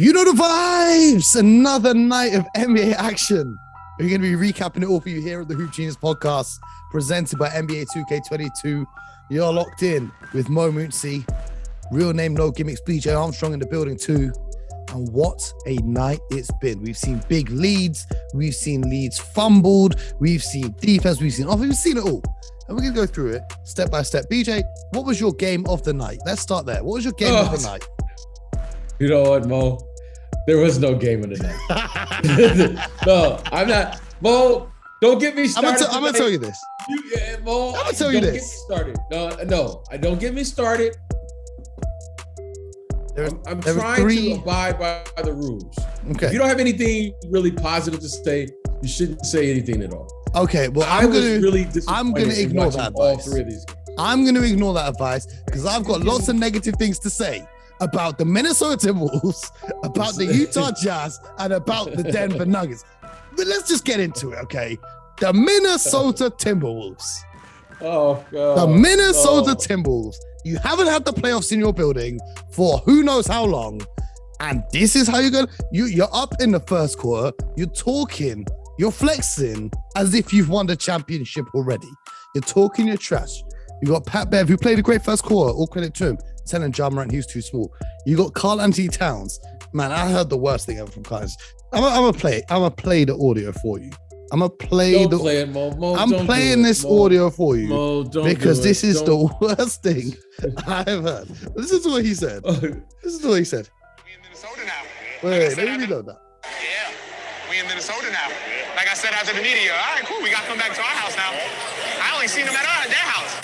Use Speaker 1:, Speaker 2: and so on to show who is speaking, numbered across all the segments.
Speaker 1: You know the vibes. Another night of NBA action. We're going to be recapping it all for you here at the Hoop Genius podcast, presented by NBA 2K22. You're locked in with Mo Moonsey, real name, no gimmicks, BJ Armstrong in the building too. And what a night it's been. We've seen big leads. We've seen leads fumbled. We've seen defense. We've seen offense. We've seen it all. And we're going to go through it step by step. BJ, what was your game of the night? Let's start there. What was your game of the night?
Speaker 2: You know what, Mo? There was no game of the night. No, I'm not. Mo, don't get me started.
Speaker 1: I'm going to tell you this.
Speaker 2: Mo,
Speaker 1: I'm going to tell you this.
Speaker 2: Don't get me started. No, don't get me started. I'm trying to abide by the rules.
Speaker 1: Okay.
Speaker 2: If you don't have anything really positive to say, you shouldn't say anything at all.
Speaker 1: Okay, well, I'm going to ignore that advice.
Speaker 2: All three of these games.
Speaker 1: I'm going to ignore that advice because I've got lots of negative things to say about the Minnesota Timberwolves, about the Utah Jazz, and about the Denver Nuggets. But let's just get into it, okay? The Minnesota Timberwolves.
Speaker 2: Oh, God.
Speaker 1: The Minnesota Timberwolves. You haven't had the playoffs in your building for who knows how long, and this is how you're going to... You're up in the first quarter, you're talking, you're flexing as if you've won the championship already. You're talking your trash. You got Pat Bev, who played a great first quarter, all credit to him, telling Ja Morant he was too small. You got Karl-Anthony Towns. Man, I heard the worst thing ever from Karl. I'm gonna play the audio for you. I'm playing this audio for you.
Speaker 2: Mo,
Speaker 1: because this is the worst thing I've heard. This is what he said. This is what he said.
Speaker 3: We in Minnesota now.
Speaker 1: Wait, let me reload that.
Speaker 3: Yeah, we in Minnesota now. Like I said after the media, all right, cool, we got to come back to our house now. I only seen them at their house.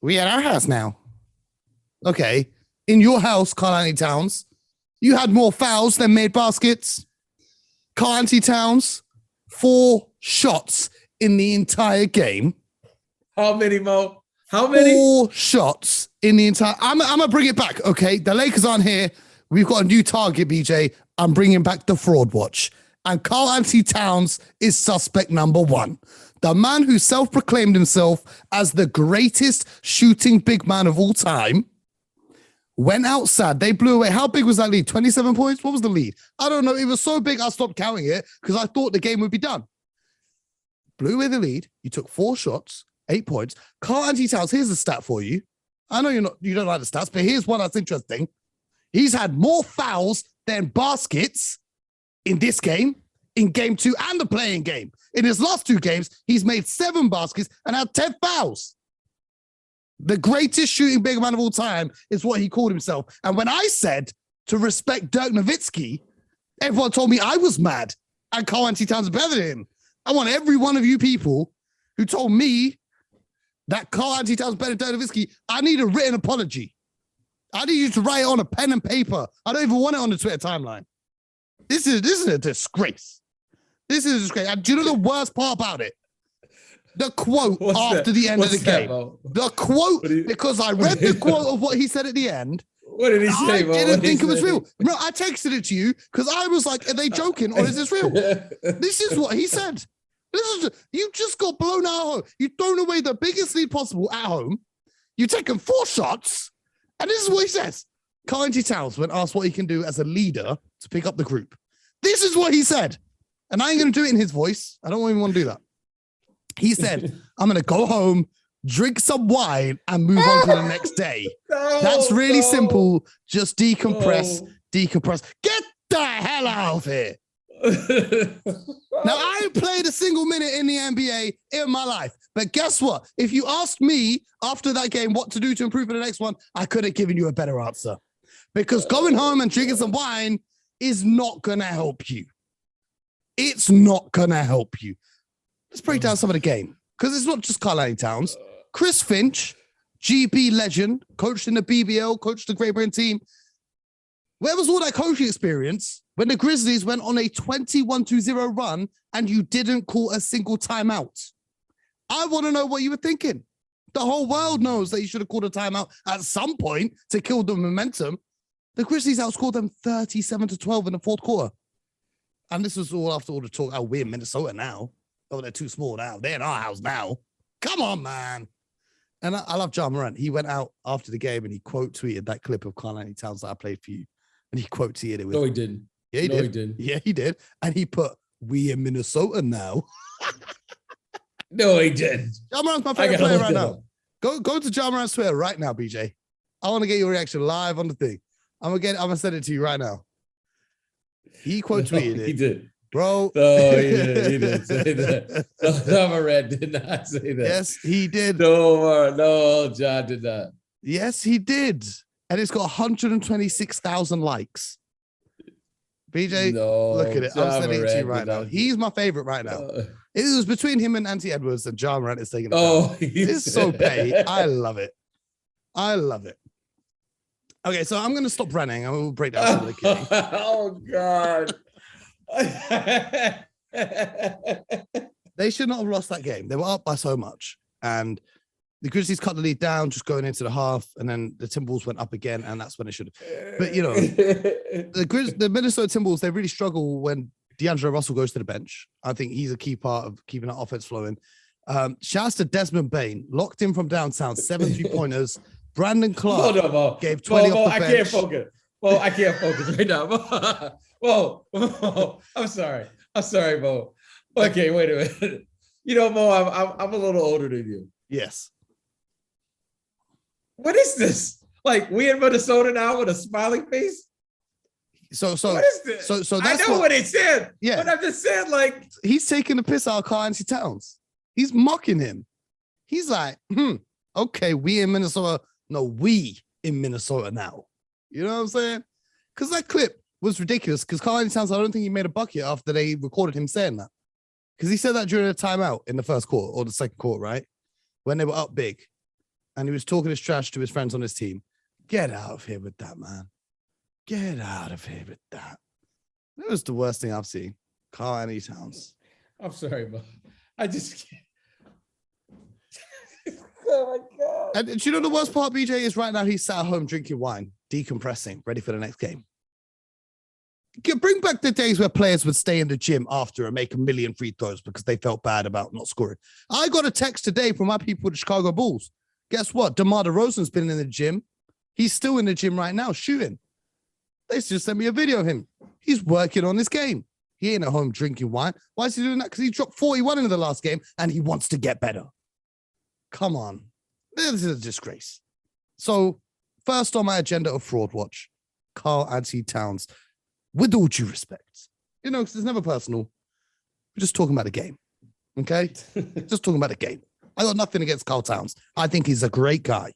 Speaker 1: We at our house now. Okay, in your house, Karl-Anthony Towns, you had more fouls than made baskets. Karl-Anthony Towns, 4 shots in the entire game.
Speaker 2: How many, Mo? How many?
Speaker 1: 4 shots in the entire... I'm going to bring it back, okay? The Lakers aren't here. We've got a new target, BJ. I'm bringing back the fraud watch. And Karl-Anthony Towns is suspect number 1. The man who self-proclaimed himself as the greatest shooting big man of all time went outside. They blew away. How big was that lead? 27 points? What was the lead? I don't know. It was so big, I stopped counting it because I thought the game would be done. Blew away the lead. You took 4 shots, 8 points. Karl-Anthony Towns, here's the stat for you. I know you don't like the stats, but here's one that's interesting. He's had more fouls than baskets in this game, in game 2 and the playing game. In his last 2 games, he's made 7 baskets and had 10 fouls. The greatest shooting big man of all time is what he called himself. And when I said to respect Dirk Nowitzki, everyone told me I was mad and Karl-Anthony Towns is better than him. I want every one of you people who told me that Karl-Anthony Towns is better than Dirk Nowitzki, I need a written apology. I need you to write it on a pen and paper. I don't even want it on the Twitter timeline. This is a disgrace. This is a disgrace. And do you know the worst part about it? The quote after the end of the game. The quote, because I read the quote of what he said at the end.
Speaker 2: What did he say,
Speaker 1: I didn't think it was real. No, I texted it to you because I was like, are they joking or is this real? This is what he said. You just got blown out at home. You thrown away the biggest lead possible at home. You've taken 4 shots. And this is what he says. Karl-Anthony Towns, when asked what he can do as a leader to pick up the group. This is what he said. And I ain't going to do it in his voice. I don't even want to do that. He said, I'm going to go home, drink some wine, and move on to the next day. That's really simple. Just decompress. Get the hell out of here. Now, I ain't played a single minute in the NBA in my life. But guess what? If you asked me after that game what to do to improve for the next one, I could have given you a better answer. Because going home and drinking some wine is not going to help you. It's not going to help you. Let's break down some of the game. Because it's not just Karl-Anthony Towns. Chris Finch, GB legend, coached in the BBL, coached the Great Britain team. Where was all that coaching experience when the Grizzlies went on a 21-0 run and you didn't call a single timeout? I want to know what you were thinking. The whole world knows that you should have called a timeout at some point to kill the momentum. The Grizzlies outscored them 37-12 in the fourth quarter. And this was all after all the talk, oh, we're in Minnesota now. Oh, they're too small now. They're in our house now. Come on, man. And I love Ja Morant. He went out after the game and he quote tweeted that clip of Karl-Anthony Towns that I played for you. And he quote tweeted it with.
Speaker 2: No, he didn't.
Speaker 1: Yeah, he
Speaker 2: no,
Speaker 1: did.
Speaker 2: he didn't.
Speaker 1: Yeah, he did. And he put, "We in Minnesota now."
Speaker 2: No, he didn't.
Speaker 1: Ja Morant's my favorite player right now. Go to Ja Morant's Twitter right now, BJ. I want to get your reaction live on the thing. I'm gonna send it to you right now. He quote tweeted it.
Speaker 2: He did.
Speaker 1: Bro.
Speaker 2: No, he didn't say that. No, Red did not say that.
Speaker 1: Yes, he did.
Speaker 2: No, John did not.
Speaker 1: Yes, he did. And it's got 126,000 likes. BJ, look at it. I'm sending it to you right now. He's my favorite right now. It was between him and Anthony Edwards, and Ja Morant is taking it. Oh, it's so petty. I love it. I love it. Okay, so I'm going to stop running and we'll break down some of the game.
Speaker 2: Oh, God.
Speaker 1: They should not have lost that game. They were up by so much. And the Grizzlies cut the lead down just going into the half, and then the Timberwolves went up again, and that's when it should have. But, you know, the Minnesota Timberwolves, they really struggle when D'Angelo Russell goes to the bench. I think he's a key part of keeping that offense flowing. Shouts to Desmond Bane, locked in from downtown, 7 3-pointers. Brandon Clark gave 20 off the bench.
Speaker 2: I can't focus. Well, I can't focus right now. Whoa, I'm sorry, Mo. Okay, wait a minute. You know, Mo, I'm a little older than you.
Speaker 1: Yes.
Speaker 2: What is this? Like, we in Minnesota now with a smiling face?
Speaker 1: So
Speaker 2: what is this?
Speaker 1: So that's
Speaker 2: I know what it said.
Speaker 1: Yeah.
Speaker 2: But I'm just saying, like,
Speaker 1: he's taking the piss out of Karl-Anthony Towns. He's mocking him. He's like, okay, we in Minnesota. No, we in Minnesota now. You know what I'm saying? Because that clip was ridiculous. Because Karl-Anthony Towns, I don't think he made a bucket after they recorded him saying that. Because he said that during a timeout in the first quarter or the second quarter, right? When they were up big. And he was talking his trash to his friends on his team. Get out of here with that, man. Get out of here with that. That was the worst thing I've seen. Karl-Anthony Towns.
Speaker 2: I'm sorry, but I just can't. Oh my God.
Speaker 1: And do you know the worst part, BJ, is right now he's sat at home drinking wine, decompressing, ready for the next game. Bring back the days where players would stay in the gym after and make 1 million free throws because they felt bad about not scoring. I got a text today from my people at the Chicago Bulls. Guess what? Demar Derozan's been in the gym. He's still in the gym right now shooting. They just sent me a video of him. He's working on his game. He ain't at home drinking wine. Why is he doing that? Because he dropped 41 in the last game and he wants to get better. Come on. This is a disgrace. So, first on my agenda of Fraud Watch, Karl-Anthony Towns, with all due respect. You know, because it's never personal. We're just talking about the game. Okay? Just talking about the game. I got nothing against Karl Towns. I think he's a great guy.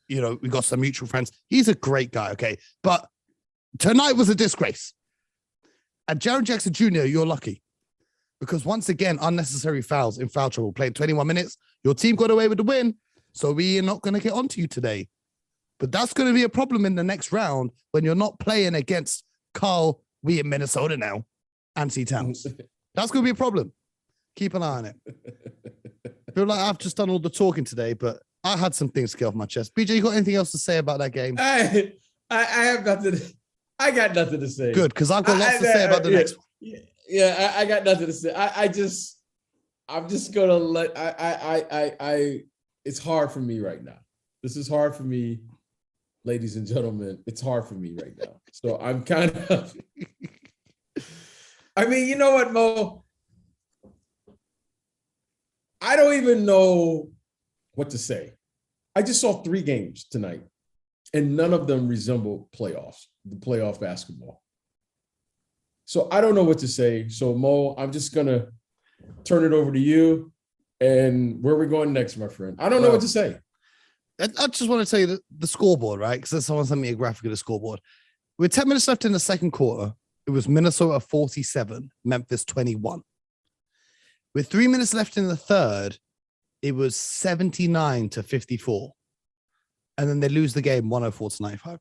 Speaker 1: You know, we got some mutual friends. He's a great guy, okay? But tonight was a disgrace. And Jaren Jackson Jr., you're lucky. Because once again, unnecessary fouls in foul trouble. Played 21 minutes. Your team got away with the win. So we are not going to get onto you today. But that's going to be a problem in the next round when you're not playing against Karl, we in Minnesota now, Anthony Towns. That's going to be a problem. Keep an eye on it. I feel like I've just done all the talking today, but I had some things to get off my chest. BJ, you got anything else to say about that game?
Speaker 2: I have nothing. I got nothing to say.
Speaker 1: Good, because I've got lots to say about the next one.
Speaker 2: Yeah, I got nothing to say. I'm just gonna let. It's hard for me right now. This is hard for me, ladies and gentlemen. It's hard for me right now. So I'm kind of. I mean, you know what, Mo? I don't even know what to say. I just saw 3 games tonight, and none of them resemble the playoff basketball. So I don't know what to say. So, Mo, I'm just going to turn it over to you. And where are we going next, my friend? I don't know what to say.
Speaker 1: I just want to tell you the scoreboard, right? Because someone sent me a graphic of the scoreboard. With 10 minutes left in the second quarter, it was Minnesota 47, Memphis 21. With 3 minutes left in the third, it was 79-54. And then they lose the game 104-95.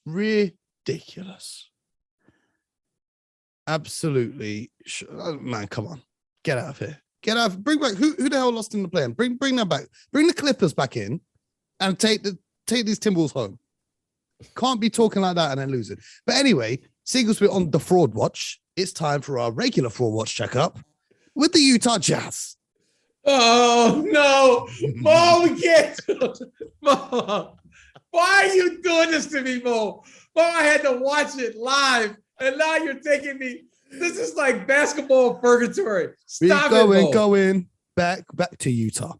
Speaker 1: Ridiculous. Absolutely. Man, come on. Get out of here. Get out. Bring back who the hell lost in the play? Bring them back. Bring the Clippers back in and take these Timberwolves home. Can't be talking like that and then losing. But anyway, seeing as we're on the Fraud Watch, it's time for our regular Fraud Watch checkup with the Utah Jazz.
Speaker 2: Oh, no. Mo, we can't. Mo, why are you doing this to me, Mo? Well, I had to watch it live, and now you're taking me. This is like basketball purgatory. Stop it,
Speaker 1: going back to Utah.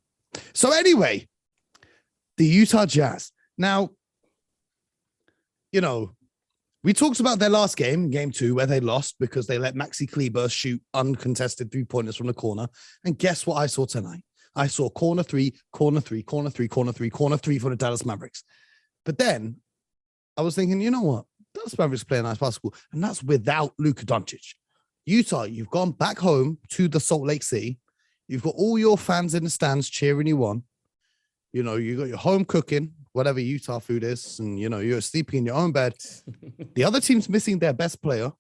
Speaker 1: So anyway, the Utah Jazz. Now, we talked about their last game, game 2, where they lost because they let Maxi Kleber shoot uncontested 3-pointers from the corner. And guess what I saw tonight? I saw corner 3, corner 3, corner 3, corner 3, corner 3 for the Dallas Mavericks. But then I was thinking, you know what? Dallas Mavericks play a nice basketball, and that's without Luka Doncic. Utah, you've gone back home to the Salt Lake City. You've got all your fans in the stands cheering you on. You got your home cooking, whatever Utah food is, and, you're sleeping in your own bed. The other team's missing their best player.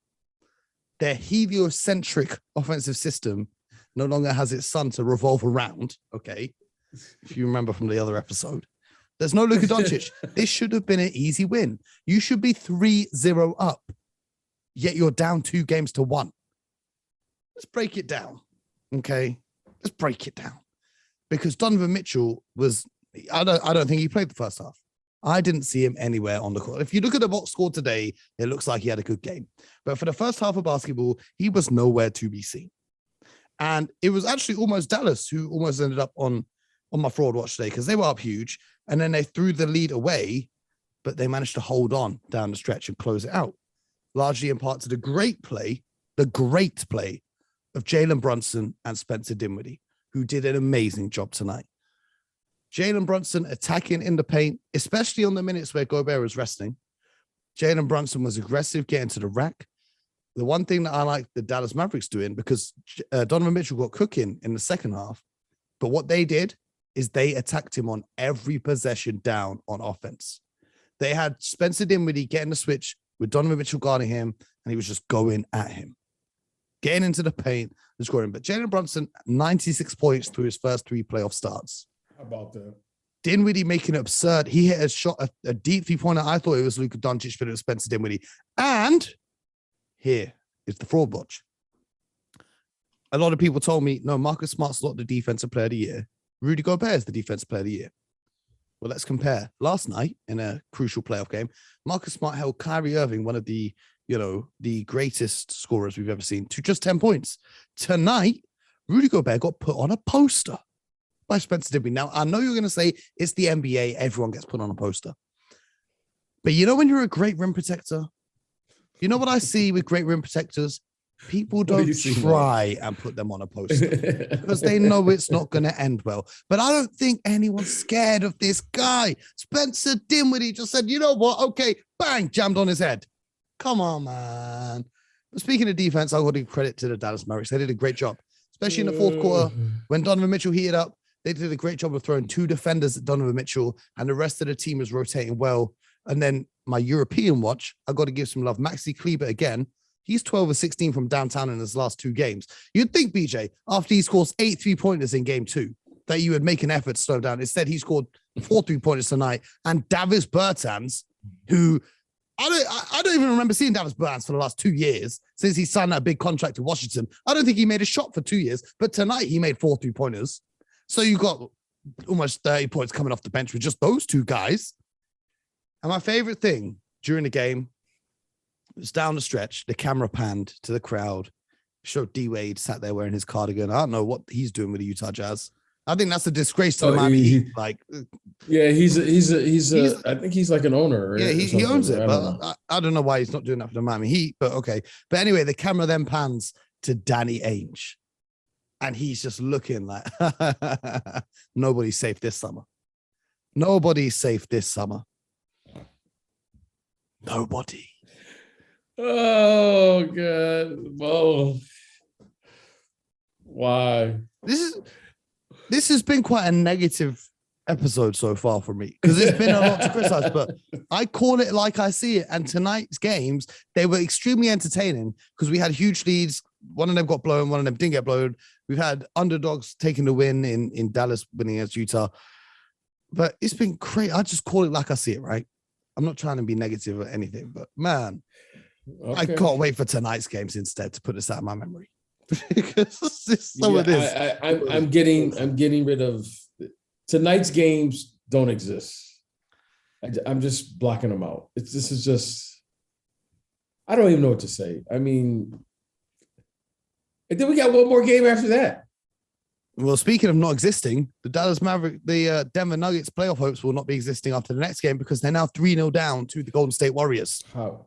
Speaker 1: Their heliocentric offensive system no longer has its sun to revolve around, okay? If you remember from the other episode. There's no Luka Doncic. This should have been an easy win. You should be 3-0 up, yet you're down 2 games to 1. Let's break it down, okay? Let's break it down. Because Donovan Mitchell was, I don't think he played the first half. I didn't see him anywhere on the court. If you look at the box score today, it looks like he had a good game. But for the first half of basketball, he was nowhere to be seen. And it was actually almost Dallas who almost ended up on my fraud watch today because they were up huge. And then they threw the lead away, but they managed to hold on down the stretch and close it out. Largely in part to the great play of Jalen Brunson and Spencer Dinwiddie, who did an amazing job tonight. Jalen Brunson attacking in the paint, especially on the minutes where Gobert was resting. Jalen Brunson was aggressive, getting to the rack. The one thing that I like the Dallas Mavericks doing, because Donovan Mitchell got cooking in the second half, but what they did is they attacked him on every possession down on offense. They had Spencer Dinwiddie getting the switch with Donovan Mitchell guarding him, and he was just going at him, getting into the paint and scoring. But Jalen Brunson, 96 points through his first 3 playoff starts.
Speaker 2: How about that?
Speaker 1: Dinwiddie making it absurd. He hit a shot, a deep 3-pointer. I thought it was Luka Doncic, but it was Spencer Dinwiddie. And here is the fraud watch. A lot of people told me, no, Marcus Smart's not the defensive player of the year. Rudy Gobert is the defensive player of the year. Well, let's compare. Last night, in a crucial playoff game, Marcus Smart held Kyrie Irving, one of the greatest scorers we've ever seen, to just 10 points. Tonight, Rudy Gobert got put on a poster by Spencer Dinwiddie. Now, I know you're going to say it's the NBA, everyone gets put on a poster. But when you're a great rim protector, you know what I see with great rim protectors? People don't try and put them on a poster because they know it's not going to end well. But I don't think anyone's scared of this guy. Spencer Dinwiddie just said, you know what? Okay, bang, jammed on his head. Come on, man. But speaking of defense, I'll give credit to the Dallas Mavericks. They did a great job, especially in the fourth quarter when Donovan Mitchell heated up. They did a great job of throwing 2 defenders at Donovan Mitchell, and the rest of the team was rotating well. And then my European watch, I got to give some love. Maxi Kleber again. He's 12 or 16 from downtown in his last 2 games. You'd think, BJ, after he scores 8 3-pointers in game 2, that you would make an effort to slow down. Instead, he scored 4 3-pointers tonight. And Davis Bertans, who I don't even remember seeing Davis Bertans for the last 2 years since he signed that big contract to Washington. I don't think he made a shot for 2 years, but tonight he made 4 3-pointers. So you got almost 30 points coming off the bench with just those 2 guys. And my favorite thing during the game was down the stretch, the camera panned to the crowd, showed D-Wade sat there wearing his cardigan. I don't know what he's doing with the Utah Jazz. I think that's a disgrace to Miami Heat.
Speaker 2: Yeah, he's I think he's like an owner.
Speaker 1: Yeah, he owns it, but I don't know why he's not doing that for the Miami Heat, but okay. But anyway, the camera then pans to Danny Ainge, and he's just looking like, nobody's safe this summer. Nobody's safe this summer. Nobody.
Speaker 2: Oh, God. Whoa. Why?
Speaker 1: This has been quite a negative episode so far for me because it's been a lot to criticize, but I call it like I see it. And tonight's games, they were extremely entertaining because we had huge leads. One of them got blown, one of them didn't get blown. We've had underdogs taking the win in Dallas winning against Utah. But it's been great. I just call it like I see it, right? I'm not trying to be negative or anything, but man, okay. I can't wait for tonight's games instead to put this out of my memory. Because
Speaker 2: I'm getting rid of tonight's games. Don't exist. I'm just blocking them out. This is just I don't even know what to say. I mean, and then we got one more game after that.
Speaker 1: Well, speaking of not existing, the Denver Nuggets playoff hopes will not be existing after the next game because they're now 3-0 down to the Golden State Warriors.
Speaker 2: How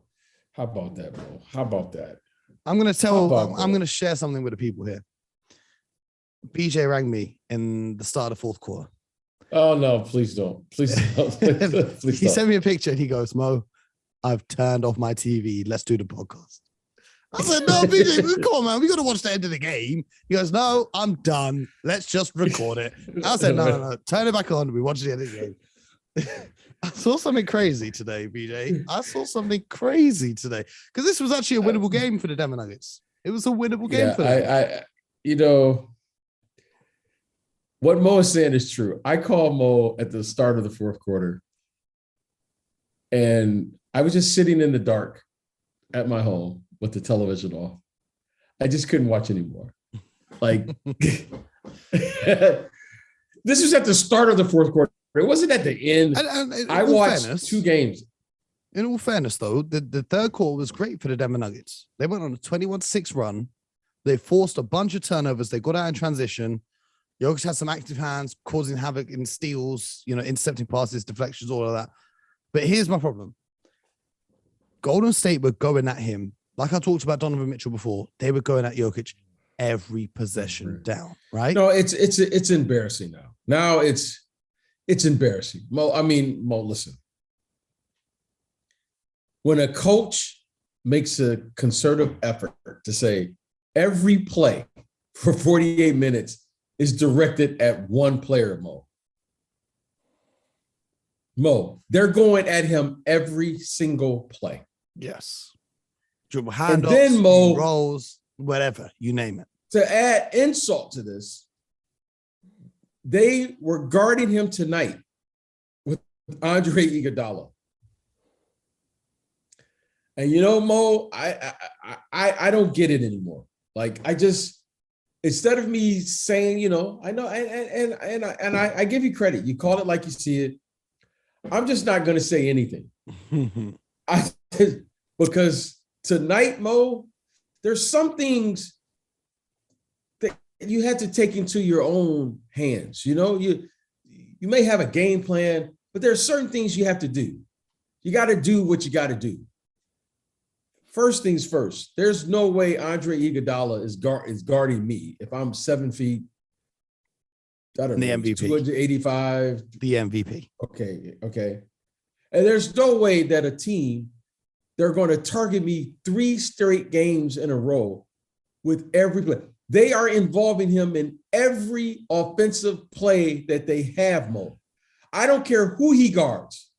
Speaker 2: about that, bro? How about that?
Speaker 1: I'm going to share something with the people here. BJ rang me in the start of the fourth quarter.
Speaker 2: Oh, no, please don't. Please don't. Please
Speaker 1: He sent me a picture and he goes, Mo, I've turned off my TV. Let's do the podcast. I said, no, BJ, come on, man. We got to watch the end of the game. He goes, no, I'm done. Let's just record it. I said, no. Turn it back on. We watch the end of the game. I saw something crazy today, BJ. I saw something crazy today because this was actually a winnable game for the Denver Nuggets. It was a winnable game for them.
Speaker 2: What Mo is saying is true. I called Mo at the start of the fourth quarter, and I was just sitting in the dark at my home with the television off. I just couldn't watch anymore. Like, this was at the start of the fourth quarter. It wasn't at the end. I watched 2 games.
Speaker 1: In all fairness, though, the third quarter was great for the Denver Nuggets. They went on a 21-6 run. They forced a bunch of turnovers. They got out in transition. Jokic had some active hands, causing havoc in steals, intercepting passes, deflections, all of that. But here's my problem. Golden State were going at him. Like I talked about Donovan Mitchell before, they were going at Jokic every possession down, right?
Speaker 2: No, it's embarrassing now. Now it's embarrassing. Mo, listen. When a coach makes a concerted effort to say every play for 48 minutes is directed at one player, Mo, they're going at him every single play.
Speaker 1: Yes. Dribble handoffs,
Speaker 2: and then Mo
Speaker 1: rolls, whatever, you name it.
Speaker 2: To add insult to this, they were guarding him tonight with Andre Iguodala. And Mo, I don't get it anymore. Like, I just, instead of me saying, I know, and I give you credit. You call it like you see it. I'm just not going to say anything. Because tonight, Mo, there's some things that you had to take into your own hands. You may have a game plan, but there are certain things you have to do. You got to do what you got to do. First things first, there's no way Andre Iguodala is guarding me if I'm 7 feet. I don't know,
Speaker 1: MVP.
Speaker 2: 285.
Speaker 1: The MVP.
Speaker 2: Okay. And there's no way that a team, they're going to target me 3 straight games in a row with every play. They are involving him in every offensive play that they have, Mo. I don't care who he guards.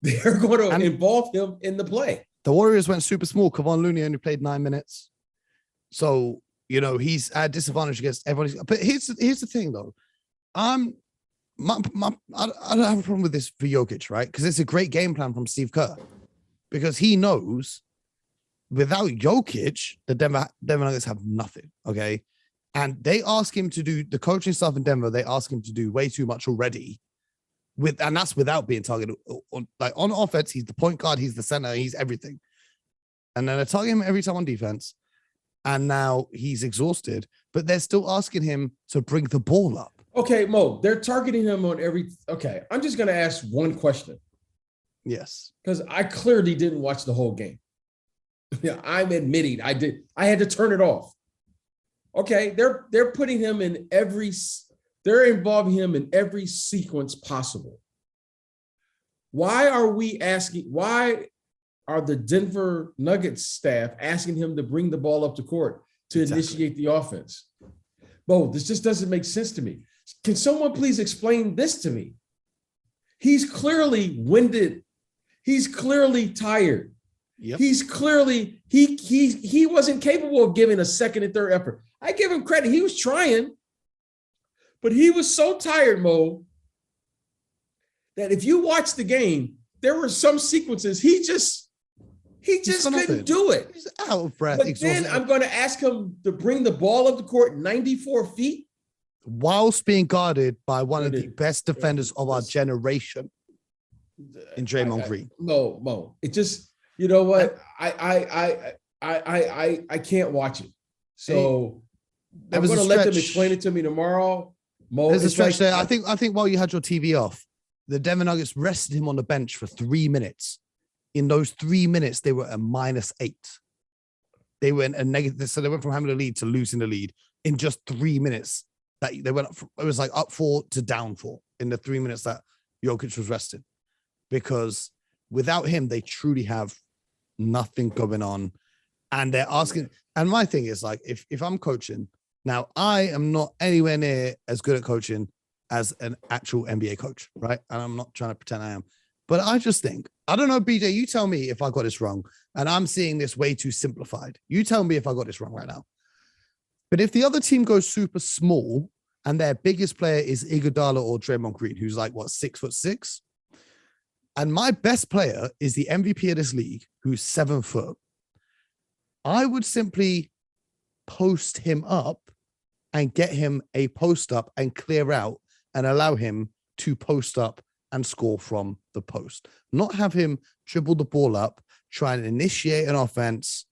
Speaker 2: They're going to involve him in the play.
Speaker 1: The Warriors went super small. Kevon Looney only played 9 minutes. So, he's at disadvantage against everybody. But here's the thing, though. I don't have a problem with this for Jokic, right? Because it's a great game plan from Steve Kerr. Because he knows without Jokic, the Denver Nuggets have nothing, okay? And they ask him to do the coaching stuff in Denver. They ask him to do way too much already. And that's without being targeted. Like on offense, he's the point guard, he's the center, he's everything. And then they're targeting him every time on defense. And now he's exhausted, but they're still asking him to bring the ball up.
Speaker 2: Okay, Mo, they're targeting him on every. Okay, I'm just going to ask one question.
Speaker 1: Yes.
Speaker 2: Because I clearly didn't watch the whole game. Yeah, I'm admitting I did. I had to turn it off. Okay, they're putting him in they're involving him in every sequence possible. Why are the Denver Nuggets staff asking him to bring the ball up the court to initiate the offense? Bo, this just doesn't make sense to me. Can someone please explain this to me? He's clearly winded. He's clearly tired.
Speaker 1: Yep.
Speaker 2: He's clearly, he wasn't capable of giving a second and third effort. I give him credit. He was trying, but he was so tired, Mo, that if you watch the game, there were some sequences he just couldn't do it.
Speaker 1: He's out of breath.
Speaker 2: But then I'm going to ask him to bring the ball up the court 94 feet.
Speaker 1: Whilst being guarded by one of the best defenders of our generation in Draymond Green.
Speaker 2: Mo, You know what? I can't watch it. So I'm going to let them explain it to me tomorrow. Mo,
Speaker 1: there's a stretch there. I think while you had your TV off, the Denver Nuggets rested him on the bench for 3 minutes. In those 3 minutes, they were a -8. They went a negative. So they went from having a lead to losing the lead in just 3 minutes. That they went up. It was like up 4 to down 4 in the 3 minutes that Jokic was rested. Because without him, they truly have nothing going on. And they're asking. And my thing is like, if I'm coaching now, I am not anywhere near as good at coaching as an actual NBA coach, right? And I'm not trying to pretend I am. But I just think, I don't know, BJ, you tell me if I got this wrong. And I'm seeing this way too simplified. You tell me if I got this wrong right now. But if the other team goes super small and their biggest player is Iguodala or Draymond Green, who's like, what, 6'6", and my best player is the MVP of this league, who's 7 foot, I would simply post him up and get him a post up and clear out and allow him to post up and score from the post. Not have him dribble the ball up, try and initiate an offense,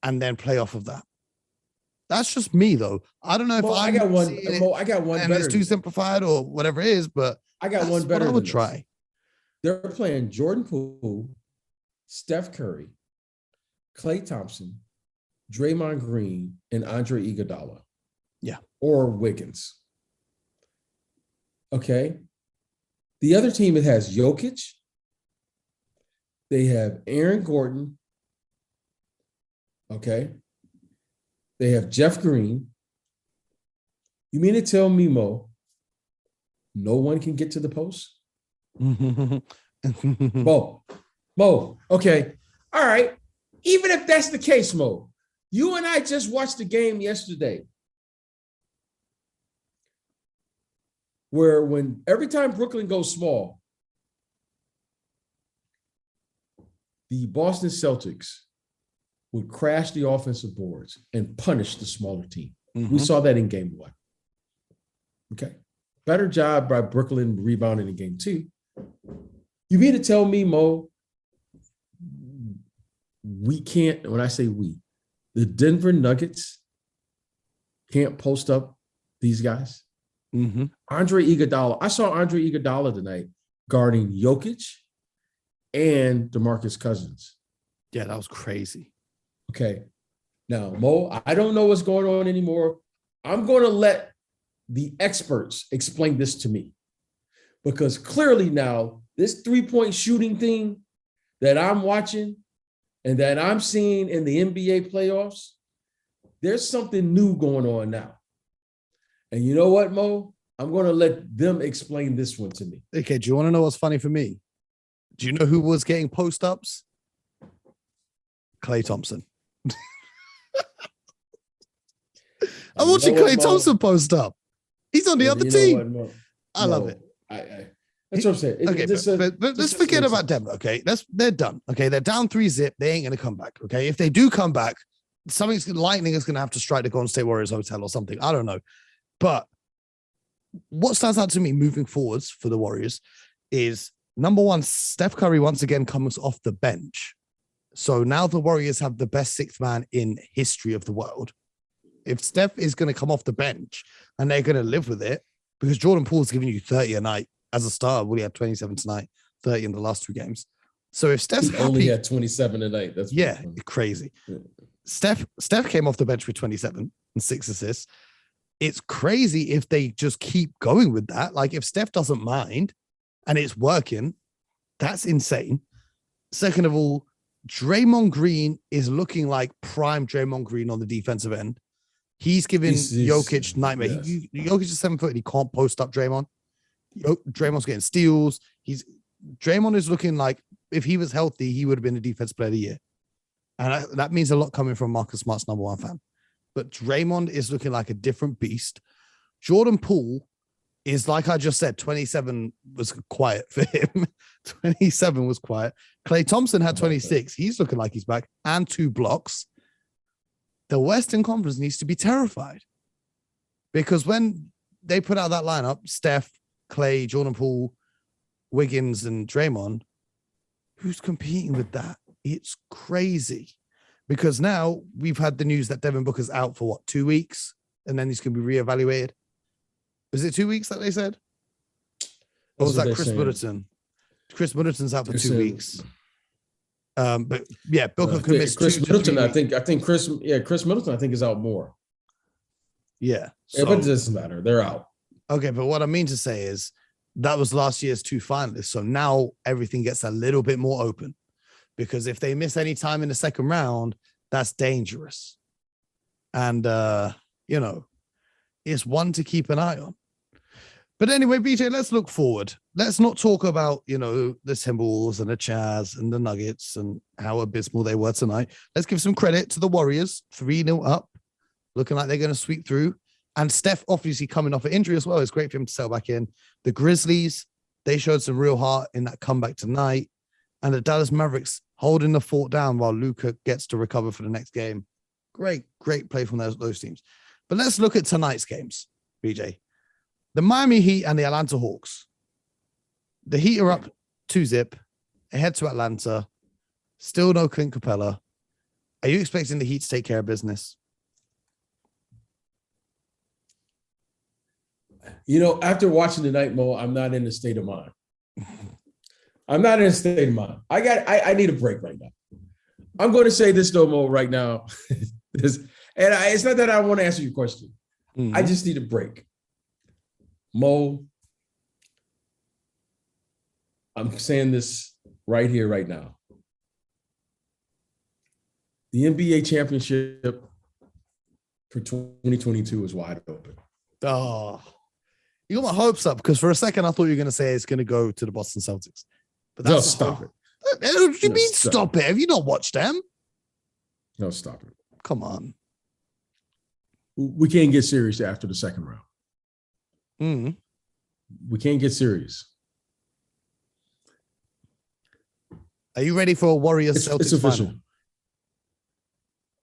Speaker 1: and then play off of that. That's just me, though. I don't know if
Speaker 2: I got one. I got one.
Speaker 1: And it's too simplified or whatever it is, but
Speaker 2: I got one better.
Speaker 1: I would try.
Speaker 2: They're playing Jordan Poole, Steph Curry, Klay Thompson, Draymond Green, and Andre Iguodala.
Speaker 1: Yeah.
Speaker 2: Or Wiggins. Okay. The other team, it has Jokic. They have Aaron Gordon. Okay. They have Jeff Green. You mean to tell me, Mo, no one can get to the post? Mo, okay. All right. Even if that's the case, Mo, you and I just watched the game yesterday where when every time Brooklyn goes small, the Boston Celtics would crash the offensive boards and punish the smaller team. Mm-hmm. We saw that in game 1. Okay. Better job by Brooklyn rebounding in game 2. You mean to tell me, Mo, we can't, when I say we, the Denver Nuggets can't post up these guys? Mm-hmm. Andre Iguodala. I saw Andre Iguodala tonight guarding Jokic and DeMarcus Cousins.
Speaker 1: Yeah, that was crazy.
Speaker 2: Okay. Now, Mo, I don't know what's going on anymore. I'm going to let the experts explain this to me. Because clearly now, this three-point shooting thing that I'm watching and that I'm seeing in the NBA playoffs, there's something new going on now. And you know what, Mo? I'm going to let them explain this one to me.
Speaker 1: Okay, do you want to know what's funny for me? Do you know who was getting post-ups? Klay Thompson. I'm watching Klay Thompson post up. He's on the other team. I love it.
Speaker 2: That's what I'm saying.
Speaker 1: Okay, but let's forget about Denver, okay? They're done, okay? They're down 3-0. They ain't going to come back, okay? If they do come back, lightning is going to have to strike the Golden State Warriors hotel or something. I don't know. But what stands out to me moving forwards for the Warriors is, number one, Steph Curry once again comes off the bench. So now the Warriors have the best sixth man in history of the world. If Steph is going to come off the bench and they're going to live with it, because Jordan Poole's giving you 30 a night as a starter, well, he had 27 tonight, 30 in the last 2 games. So if Steph's
Speaker 2: only had 27 a night, that's
Speaker 1: crazy. Yeah. Steph came off the bench with 27 and 6 assists. It's crazy if they just keep going with that. Like if Steph doesn't mind and it's working, that's insane. Second of all, Draymond Green is looking like prime Draymond Green on the defensive end. He's giving Jokic nightmare. Yes. Jokic is 7 foot and he can't post up Draymond. Draymond's getting steals. Draymond is looking like if he was healthy, he would have been a defense player of the year. And that means a lot coming from Marcus Smart's number 1 fan. But Draymond is looking like a different beast. Jordan Poole is, like I just said, 27 was quiet for him. 27 was quiet. Klay Thompson had 26. He's looking like he's back. And 2 blocks. The Western Conference needs to be terrified. Because when they put out that lineup, Steph, Klay, Jordan Poole, Wiggins, and Draymond, who's competing with that? It's crazy because now we've had the news that Devin Booker's out for 2 weeks, and then he's going to be reevaluated. Was it 2 weeks that they said? Or was that Chris Middleton? Chris Middleton's out for 2 weeks. But yeah, Booker can miss
Speaker 2: Chris
Speaker 1: 2 to
Speaker 2: Middleton.
Speaker 1: 3
Speaker 2: I think Chris Middleton, I think, is out more.
Speaker 1: Yeah.
Speaker 2: So, but it doesn't matter. They're out.
Speaker 1: Okay, but what I mean to say is that was last year's 2 finalists. So now everything gets a little bit more open because if they miss any time in the second round, that's dangerous. And, it's one to keep an eye on. But anyway, BJ, let's look forward. Let's not talk about, the Timberwolves and the Jazz and the Nuggets and how abysmal they were tonight. Let's give some credit to the Warriors, 3-0 up, looking like they're going to sweep through. And Steph obviously coming off an injury as well. It's great for him to settle back in. The Grizzlies, they showed some real heart in that comeback tonight. And the Dallas Mavericks holding the fort down while Luka gets to recover for the next game. Great play from those teams. But let's look at tonight's games, BJ. The Miami Heat and the Atlanta Hawks. The Heat are up 2-0. They head to Atlanta. Still no Clint Capella. Are you expecting the Heat to take care of business?
Speaker 2: After watching tonight, Mo, I'm not in a state of mind. I'm not in a state of mind. I need a break right now. I'm going to say this though, Mo, right now. It's not that I want to answer your question. Mm-hmm. I just need a break. Mo, I'm saying this right here, right now. The NBA championship for 2022 is wide open.
Speaker 1: Oh, you got my hopes up because for a second I thought you were going to say it's going to go to the Boston Celtics. But that's
Speaker 2: stop it.
Speaker 1: What do you mean stop it? Have you not watched them?
Speaker 2: No, stop it.
Speaker 1: Come on.
Speaker 2: We can't get serious after the second round.
Speaker 1: Mm.
Speaker 2: We can't get serious.
Speaker 1: Are you ready for a Warriors Celtics
Speaker 2: It's official.
Speaker 1: final?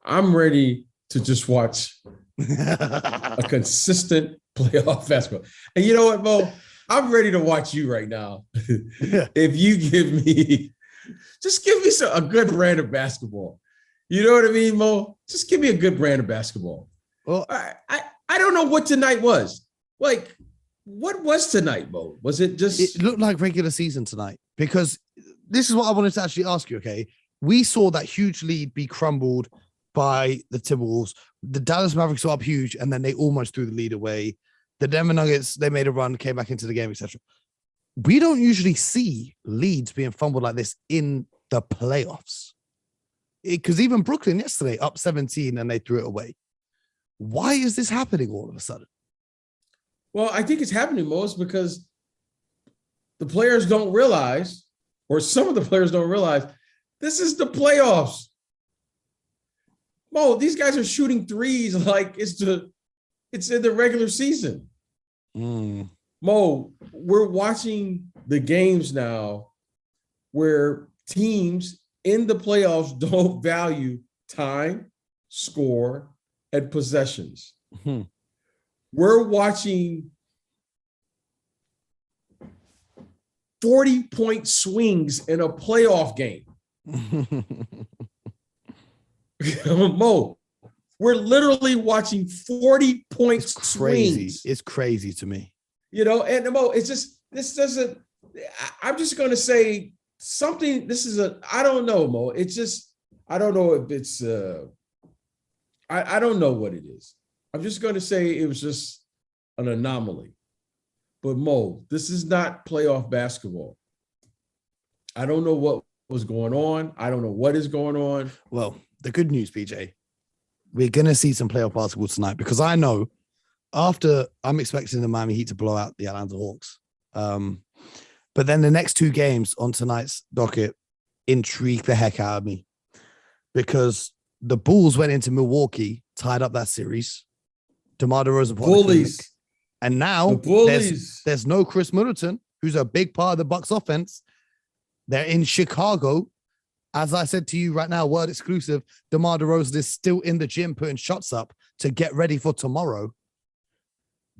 Speaker 2: I'm ready to just watch a consistent playoff basketball. And you know what, Mo? I'm ready to watch you right now. If you give me a good brand of basketball. You know what I mean, Mo? Just give me a good brand of basketball. Well, I don't know what tonight was. Like, what was tonight, Mo? Was it just...
Speaker 1: It looked like regular season tonight because this is what I wanted to actually ask you, okay? We saw that huge lead be crumbled by the Timberwolves. The Dallas Mavericks were up huge, and then they almost threw the lead away. The Denver Nuggets, they made a run, came back into the game, etc. We don't usually see leads being fumbled like this in the playoffs. Because even Brooklyn yesterday, up 17, and they threw it away. Why is this happening all of a sudden?
Speaker 2: Well, I think it's happening most because the players don't realize, or some of the players don't realize, this is the playoffs. Mo, these guys are shooting threes like it's in the regular season.
Speaker 1: Mm.
Speaker 2: Mo, we're watching the games now where teams in the playoffs don't value time, score, and possessions.
Speaker 1: Mm-hmm.
Speaker 2: We're watching 40-point swings in a playoff game. Mo, we're literally watching 40-point swings.
Speaker 1: It's crazy to me.
Speaker 2: And Mo, it's just, this doesn't, I'm just going to say something. I don't know, Mo. It's just, I don't know if it's, I don't know what it is. I'm just going to say it was just an anomaly. But Mo, this is not playoff basketball. I don't know what was going on. I don't know what is going on.
Speaker 1: Well, the good news, BJ, we're going to see some playoff basketball tonight because I know after I'm expecting the Miami Heat to blow out the Atlanta Hawks. But then the next 2 games on tonight's docket intrigue the heck out of me because the Bulls went into Milwaukee, tied up that series. DeMar Derozan
Speaker 2: bullies.
Speaker 1: And now there's no Chris Middleton, who's a big part of the Bucks offense. They're in Chicago. As I said to you right now, word exclusive, DeMar Derozan is still in the gym putting shots up to get ready for tomorrow.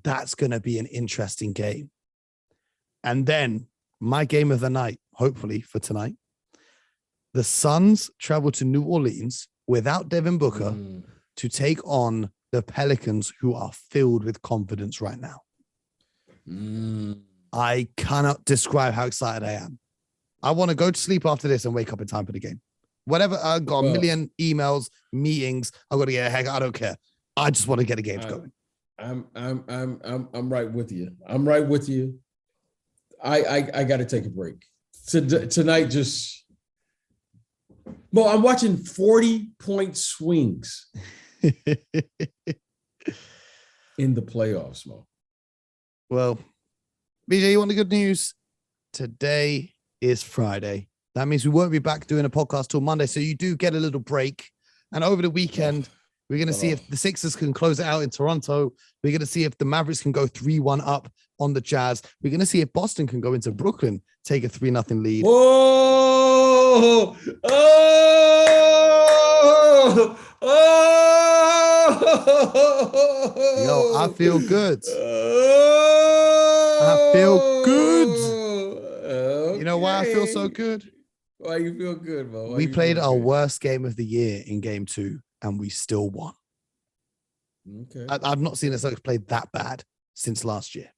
Speaker 1: That's going to be an interesting game. And then my game of the night, hopefully for tonight, The Suns travel to New Orleans without Devin Booker to take on the Pelicans, who are filled with confidence right now. I cannot describe how excited I am. I want to go to sleep after this and wake up in time for the game. Whatever, I got a million emails, meetings. I got to get a heck. I don't care. I just want to get the games going.
Speaker 2: I'm right with you. I'm right with you. I got to take a break tonight. Mo, I'm watching 40-point swings in the playoffs, Mo.
Speaker 1: Well, BJ, you want the good news? Today is Friday. That means we won't be back doing a podcast till Monday. So you do get a little break. And over the weekend, we're going to see if the Sixers can close it out in Toronto. We're going to see if the Mavericks can go 3-1 up on the Jazz. We're going to see if Boston can go into Brooklyn, take a 3-0 lead.
Speaker 2: Whoa!
Speaker 1: Yo, I feel good. I feel good.
Speaker 2: Okay.
Speaker 1: You know why I feel so good?
Speaker 2: Why you feel good, bro?
Speaker 1: We played our worst game of the year in game 2, and we still won.
Speaker 2: Okay.
Speaker 1: I've not seen the Celtics play that bad since last year.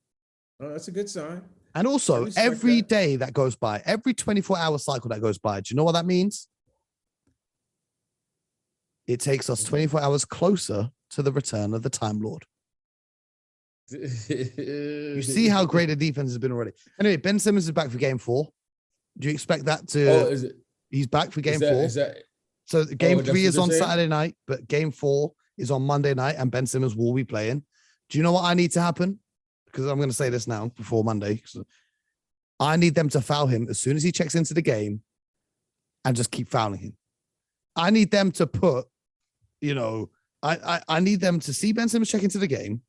Speaker 2: Oh, that's a good sign.
Speaker 1: And also, every day that goes by, every 24-hour cycle that goes by, do you know what that means? It takes us 24 hours closer to the return of the Time Lord. You see how great the defense has been already. Anyway, Ben Simmons is back for game 4. Do you expect that to... He's back for game 4. So game 3 is on Saturday night, but game 4 is on Monday night, and Ben Simmons will be playing. Do you know what I need to happen? Because I'm going to say this now before Monday. I need them to foul him as soon as he checks into the game and just keep fouling him. I need them to put, I need them to see Ben Simmons check into the game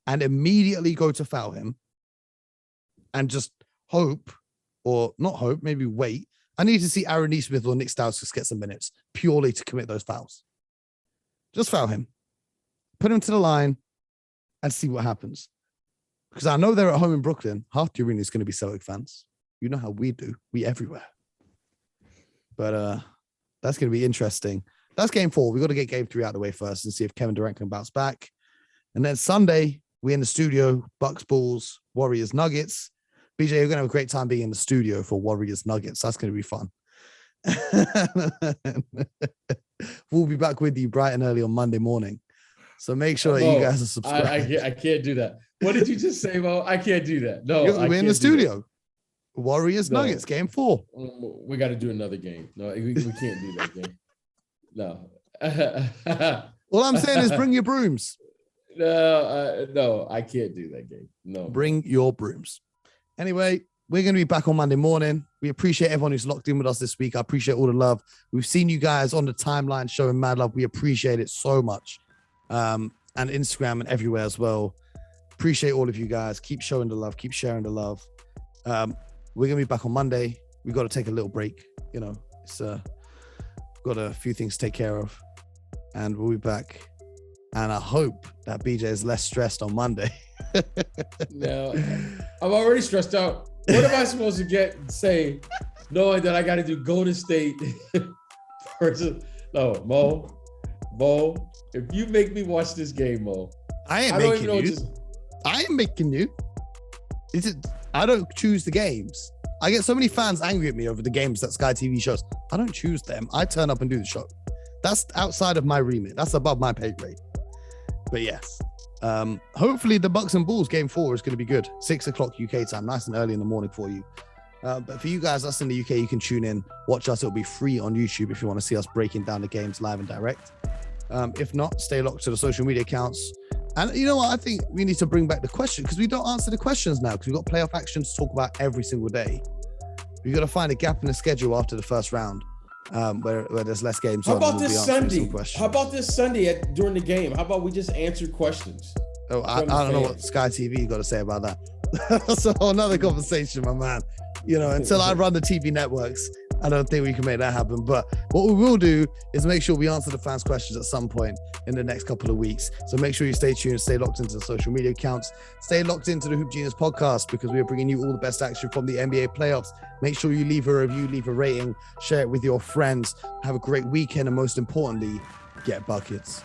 Speaker 1: and immediately go to foul him and just hope, or not hope, maybe wait. I need to see Aaron Nesmith or Nick Stauskas get some minutes purely to commit those fouls. Just foul him. Put him to the line and see what happens. Because I know they're at home in Brooklyn. Half the arena is going to be Celtic fans. You know how we do. We everywhere. But that's going to be interesting. That's game 4. We got to get game 3 out of the way first and see if Kevin Durant can bounce back. And then Sunday, we're in the studio. Bucks, Bulls, Warriors, Nuggets. BJ, you're going to have a great time being in the studio for Warriors, Nuggets. That's going to be fun. We'll be back with you bright and early on Monday morning. So make sure that you guys are subscribed.
Speaker 2: I can't do that. What did you just say, Mo? I can't do that. No,
Speaker 1: we're in the studio. Warriors, Nuggets, game 4.
Speaker 2: We got to do another game. No, we can't do that game. No.
Speaker 1: All I'm saying is bring your brooms.
Speaker 2: No, I can't do that game. No.
Speaker 1: Bring your brooms. Anyway, we're going to be back on Monday morning. We appreciate everyone who's locked in with us this week. I appreciate all the love. We've seen you guys on the timeline showing mad love. We appreciate it so much. And Instagram and everywhere as well. Appreciate all of you guys. Keep showing the love. Keep sharing the love. We're going to be back on Monday. We've got to take a little break. It's got a few things to take care of. And we'll be back. And I hope that BJ is less stressed on Monday.
Speaker 2: No, I'm already stressed out. What am I supposed to say, knowing that I got to do Golden State versus... No, Mo, if you make me watch this game, Mo,
Speaker 1: I ain't making you. I don't choose the games. I get so many fans angry at me over the games that Sky TV shows. I don't choose them. I turn up and do the show. That's outside of my remit. That's above my pay grade. But yes, hopefully the Bucks and Bulls game 4 is going to be good. 6 o'clock UK time, nice and early in the morning for you. But for you guys, us in the UK, you can tune in, watch us. It'll be free on YouTube if you want to see us breaking down the games live and direct. If not, stay locked to the social media accounts. And you know what? I think we need to bring back the question, because we don't answer the questions now, because we've got playoff action to talk about every single day. We've got to find a gap in the schedule after the first round, where there's less games.
Speaker 2: How about this Sunday? How about this Sunday during the game? How about we just answer questions?
Speaker 1: Oh, I don't know what Sky TV got to say about that. That's a whole nother conversation, my man. Until I run the TV networks, I don't think we can make that happen. But what we will do is make sure we answer the fans' questions at some point in the next couple of weeks. So make sure you stay tuned, stay locked into the social media accounts, stay locked into the Hoop Genius podcast, because we are bringing you all the best action from the NBA playoffs. Make sure you leave a review, leave a rating, share it with your friends. Have a great weekend, and most importantly, get buckets.